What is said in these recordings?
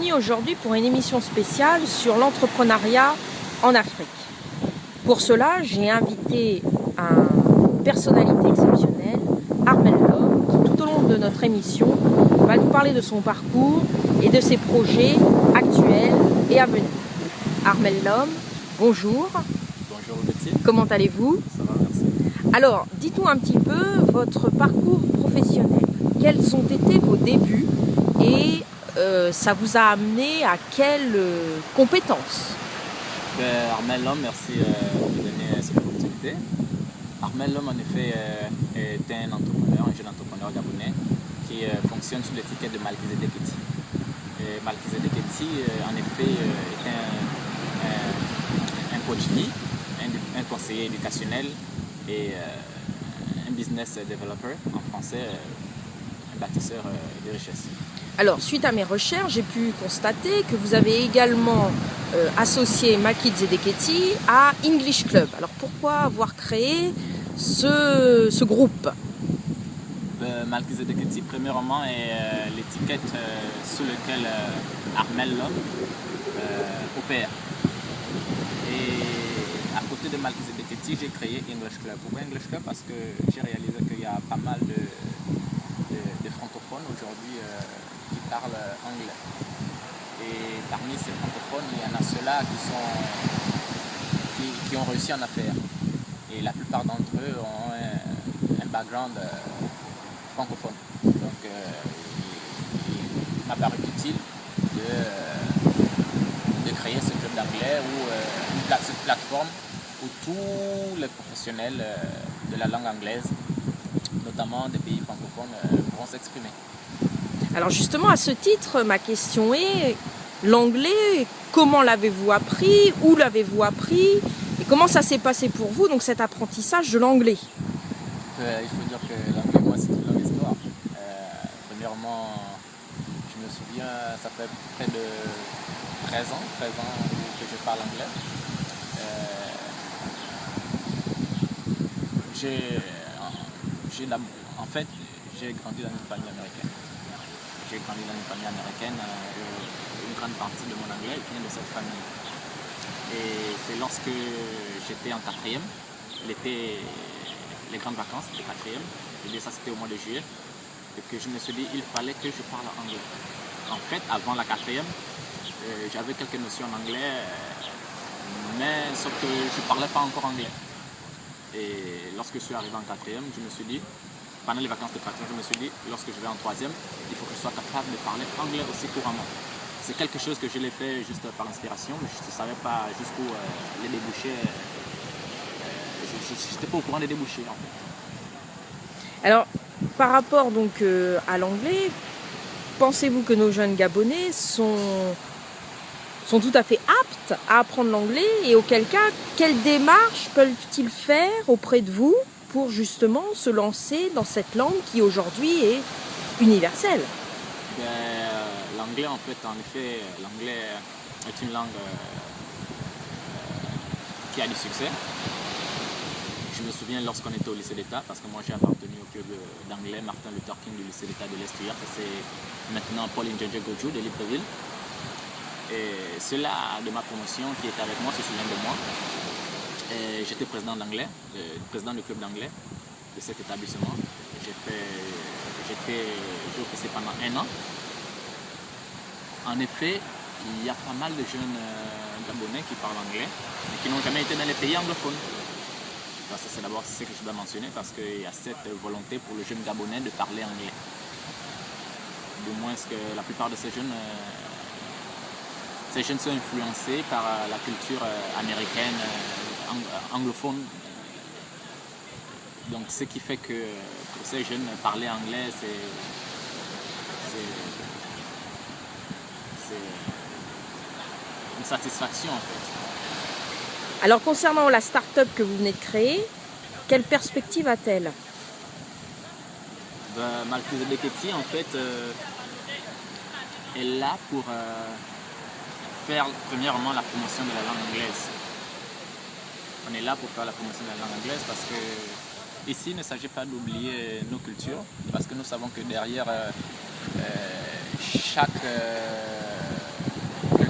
réunis aujourd'hui pour une émission spéciale sur l'entrepreneuriat en Afrique. Pour cela, j'ai invité une personnalité exceptionnelle, Armel Lom, qui tout au long de notre émission va nous parler de son parcours et de ses projets actuels et à venir. Armel Lom, bonjour. Bonjour Betty. Comment allez-vous? Ça va, merci. Alors, dites-nous un petit peu votre parcours professionnel. Quels ont été vos débuts et ça vous a amené à quelles compétences? Armel Lom, merci de me donner cette opportunité. Armel Lom, en effet, est un entrepreneur, un jeune entrepreneur gabonais qui fonctionne sous l'étiquette de Malkizedek Eti. Malkizedek Eti, en effet, est un coach vie, un conseiller éducationnel et un business developer, en français, un bâtisseur de richesse. Alors, suite à mes recherches, j'ai pu constater que vous avez également associé Malkizedek Eti à English Club. Alors, pourquoi avoir créé ce groupe? Malkizedek Eti, premièrement, est l'étiquette sous laquelle Armel Lom opère. Et à côté de Malkizedek Eti, j'ai créé English Club. Pourquoi English Club? Parce que j'ai réalisé qu'il y a pas mal de francophones aujourd'hui qui parlent anglais. Et parmi ces francophones, il y en a ceux-là qui ont réussi en affaires. Et la plupart d'entre eux ont un background francophone. Donc, il m'a paru utile de créer ce club d'anglais ou cette plateforme où tous les professionnels de la langue anglaise, notamment des pays francophones, pourront s'exprimer. Alors justement, à ce titre, ma question est, l'anglais, comment l'avez-vous appris? Où l'avez-vous appris? Et comment ça s'est passé pour vous, donc cet apprentissage de l'anglais? Il faut dire que l'anglais, moi, c'est une longue histoire. Premièrement, je me souviens, ça fait près de 13 ans que je parle anglais. En fait, j'ai grandi dans une famille américaine. Une grande partie de mon anglais vient de cette famille. Et c'est lorsque j'étais en quatrième, l'été, les grandes vacances de quatrième, et ça c'était au mois de juillet, et que je me suis dit il fallait que je parle anglais. En fait, avant la quatrième, j'avais quelques notions en anglais, mais sauf que je ne parlais pas encore anglais. Et lorsque je suis arrivé en quatrième, je me suis dit, pendant les vacances de quatrième, je me suis dit, lorsque je vais en troisième, il faut que je sois capable de parler anglais aussi couramment. C'est quelque chose que je l'ai fait juste par inspiration, mais je ne savais pas jusqu'où les débouchés. Je n'étais pas au courant des débouchés en fait. Alors, par rapport donc à l'anglais, pensez-vous que nos jeunes Gabonais sont tout à fait aptes à apprendre l'anglais, et auquel cas, quelle démarche peuvent-ils faire auprès de vous pour justement se lancer dans cette langue qui aujourd'hui est universelle? L'anglais, en effet, l'anglais est une langue qui a du succès. Je me souviens lorsqu'on était au lycée d'État, parce que moi j'ai appartenu au club d'anglais Martin Luther King du lycée d'État de l'Est-Ouillard, ça c'est maintenant Pauline Djedje Goju de Libreville. Et ceux-là de ma promotion qui étaient avec moi se souviennent de moi. J'étais président d'anglais, président du club d'anglais de cet établissement. J'ai officié pendant 1 an. En effet, il y a pas mal de jeunes Gabonais qui parlent anglais, mais qui n'ont jamais été dans les pays anglophones. Ça, c'est d'abord ce que je dois mentionner, parce qu'il y a cette volonté pour le jeune Gabonais de parler anglais. Du moins, que la plupart de ces jeunes sont influencés par la culture américaine, anglophone. Donc, ce qui fait que pour ces jeunes, parler anglais, c'est une satisfaction en fait. Alors concernant la start-up que vous venez de créer, quelle perspective a-t-elle? Malkizedek Eti en fait est là pour faire premièrement la promotion de la langue anglaise. On est là pour faire la promotion de la langue anglaise parce que ici il ne s'agit pas d'oublier nos cultures, parce que nous savons que derrière chaque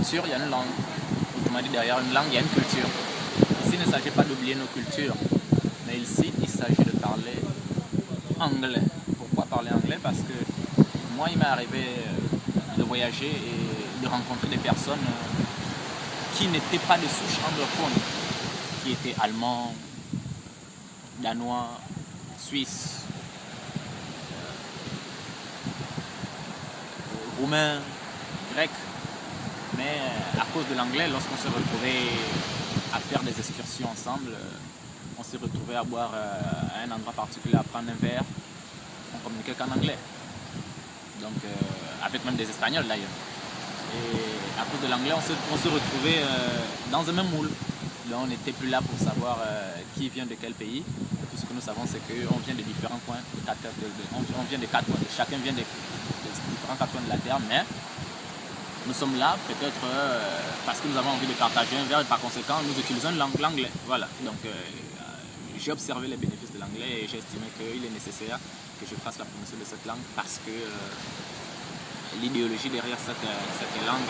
culture, il y a une langue. Autrement dit, derrière une langue, il y a une culture. Ici, il ne s'agit pas d'oublier nos cultures, mais ici, il s'agit de parler anglais. Pourquoi parler anglais? Parce que moi, il m'est arrivé de voyager et de rencontrer des personnes qui n'étaient pas de souche anglophone, qui étaient allemands, danois, suisses, roumains, grecs. Mais à cause de l'anglais, lorsqu'on se retrouvait à faire des excursions ensemble, on s'est retrouvés à boire à un endroit particulier, à prendre un verre, on communiquait qu'en anglais. Donc, avec même des Espagnols d'ailleurs. Et à cause de l'anglais, on se retrouvait dans un même moule. Donc, on n'était plus là pour savoir qui vient de quel pays. Tout ce que nous savons, c'est qu'on vient de différents coins, on vient de 4 coins, chacun vient de différents 4 coins de la Terre, mais nous sommes là peut-être parce que nous avons envie de partager un verre et par conséquent, nous utilisons l'anglais. Voilà. Donc, j'ai observé les bénéfices de l'anglais et j'ai estimé qu'il est nécessaire que je fasse la promotion de cette langue parce que l'idéologie derrière cette langue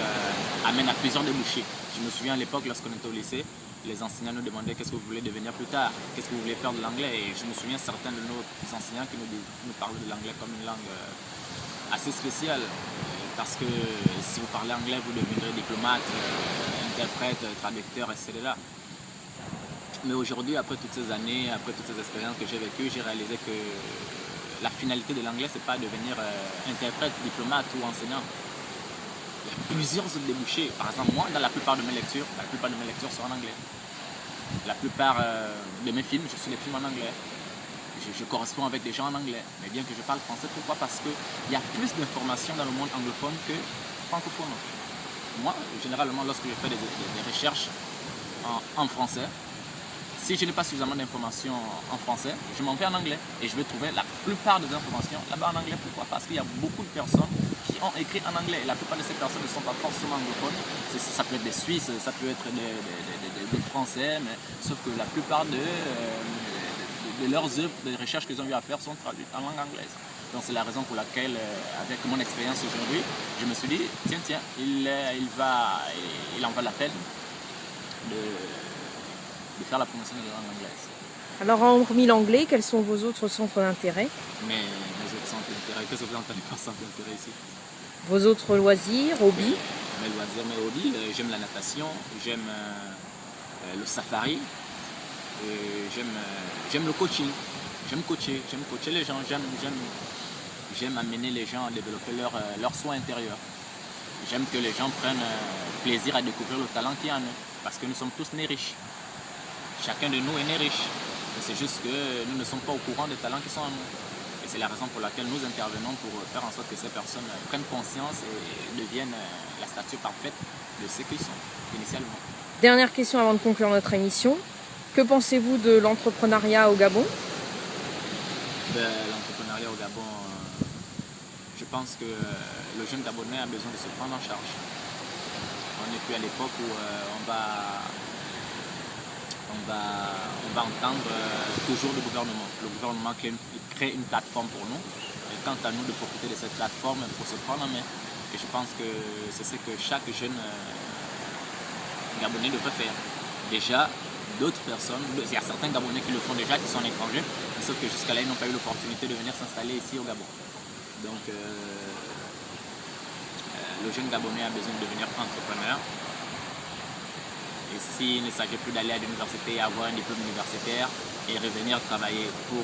amène à plusieurs débouchés. Je me souviens à l'époque, lorsqu'on était au lycée, les enseignants nous demandaient qu'est-ce que vous voulez devenir plus tard, qu'est-ce que vous voulez faire de l'anglais. Et je me souviens certains de nos enseignants qui nous parlaient de l'anglais comme une langue assez spéciale. Parce que si vous parlez anglais, vous deviendrez diplomate, interprète, traducteur, etc. Mais aujourd'hui, après toutes ces années, après toutes ces expériences que j'ai vécues, j'ai réalisé que la finalité de l'anglais, c'est pas devenir interprète, diplomate ou enseignant. Il y a plusieurs autres débouchés. Par exemple, moi, dans la plupart de mes lectures sont en anglais. La plupart de mes films, je suis les films en anglais. Je corresponds avec des gens en anglais. Mais bien que je parle français, pourquoi? Parce qu'il y a plus d'informations dans le monde anglophone que francophone. Moi, généralement, lorsque je fais des recherches en français, si je n'ai pas suffisamment d'informations en français, je m'en vais en anglais et je vais trouver la plupart des informations là-bas en anglais. Pourquoi? Parce qu'il y a beaucoup de personnes qui ont écrit en anglais et la plupart de ces personnes ne sont pas forcément anglophones. Ça peut être des Suisses, ça peut être des Français, mais sauf que la plupart de leurs œuvres, des recherches qu'ils ont eu à faire sont traduites en langue anglaise. Donc c'est la raison pour laquelle, avec mon expérience aujourd'hui, je me suis dit, tiens, il en va la peine de faire la promotion de la langue anglaise. Alors, hormis l'anglais, quels sont vos autres centres d'intérêt? Mes autres centres d'intérêt, qu'est-ce que vous entendez par centre d'intérêt ici? Vos autres loisirs, hobbies? Mes loisirs, mes hobbies, j'aime la natation, j'aime le safari, j'aime le coaching, j'aime coacher les gens, j'aime amener les gens à développer leur soin intérieur. J'aime que les gens prennent plaisir à découvrir le talent qu'il y a en eux, parce que nous sommes tous nés riches. Chacun de nous est né riche. C'est juste que nous ne sommes pas au courant des talents qui sont en nous. Et c'est la raison pour laquelle nous intervenons pour faire en sorte que ces personnes prennent conscience et deviennent la stature parfaite de ce qu'ils sont initialement. Dernière question avant de conclure notre émission. Que pensez-vous de l'entrepreneuriat au Gabon? L'entrepreneuriat au Gabon, je pense que le jeune Gabonais a besoin de se prendre en charge. On n'est plus à l'époque où on va entendre toujours le gouvernement. Le gouvernement crée une plateforme pour nous. Et quant à nous de profiter de cette plateforme pour se prendre en main. Et je pense que c'est ce que chaque jeune Gabonais devrait faire. Déjà, d'autres personnes, il y a certains Gabonais qui le font déjà, qui sont étrangers, sauf que jusqu'à là, ils n'ont pas eu l'opportunité de venir s'installer ici au Gabon. Donc, le jeune Gabonais a besoin de devenir entrepreneur. Et s'il ne s'agit plus d'aller à l'université, avoir un diplôme universitaire et revenir travailler pour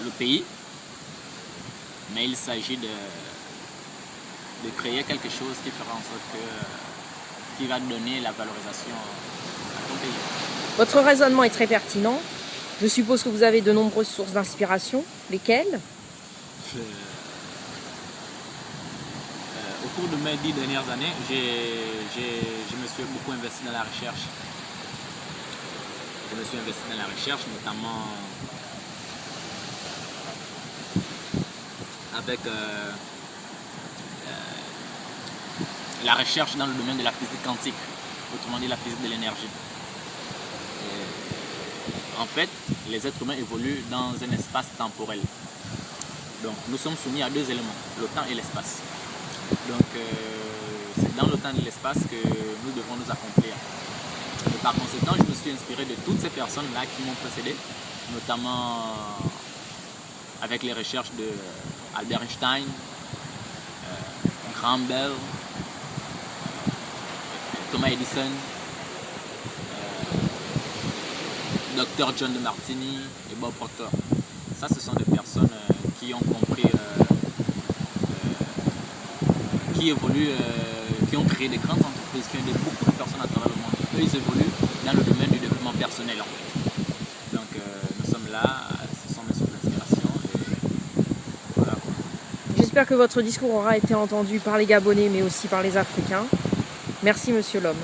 le pays, mais il s'agit de créer quelque chose qui fera en sorte qui va donner la valorisation à ton pays. Votre raisonnement est très pertinent. Je suppose que vous avez de nombreuses sources d'inspiration. Lesquelles? Au cours de mes 10 dernières années, je me suis beaucoup investi dans la recherche. Je me suis investi dans la recherche, notamment avec la recherche dans le domaine de la physique quantique, autrement dit la physique de l'énergie. En fait, les êtres humains évoluent dans un espace temporel. Donc nous sommes soumis à deux éléments, le temps et l'espace. Donc dans le temps et l'espace que nous devons nous accomplir. Et par conséquent, je me suis inspiré de toutes ces personnes-là qui m'ont précédé, notamment avec les recherches de Albert Einstein, Graham Bell, Thomas Edison, Dr. John de Martini et Bob Proctor. Ça, ce sont des personnes qui ont compris, qui évoluent, qui ont créé des grandes entreprises, qui ont aidé beaucoup de personnes à travers le monde. Eux, ils évoluent dans le domaine du développement personnel, en fait. Donc, nous sommes là, ce sont mes sources d'inspiration. Voilà. J'espère que votre discours aura été entendu par les Gabonais, mais aussi par les Africains. Merci, Monsieur Lhomme.